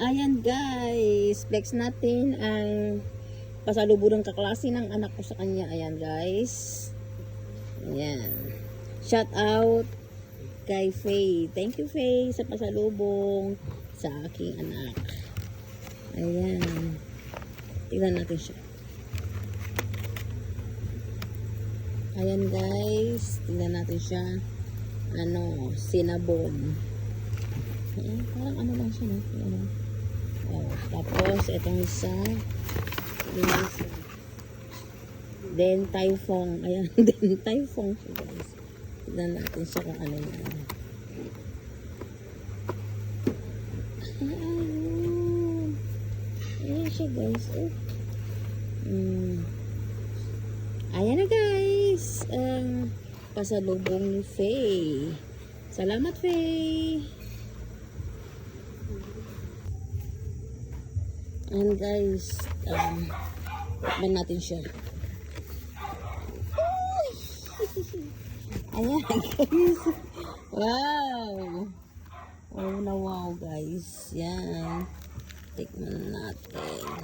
Ayan guys, flex natin ang pasalubong ng kaklase ng anak ko sa kanya. Ayan guys. Ayan. Shout out kay Faye. Thank you Faye sa pasalubong sa aking anak. Ayan. Tignan natin siya. Ayan guys, tingnan natin siya. Cinnabon. Ayan, parang ano lang siya, no? Ayan. Oh, tapos, itong isa. Then, Typhoon. Ayan, then Typhoon siya guys. Tingnan natin siya kung ano yan. Ayan. Ayan siya guys. Oh. Ayan na guys, pasalubong ni Faye. Salamat Faye. Ayan guys, tikman natin siya. Ayan guys. Wow. Wow na wow guys. Yan. Tikman natin.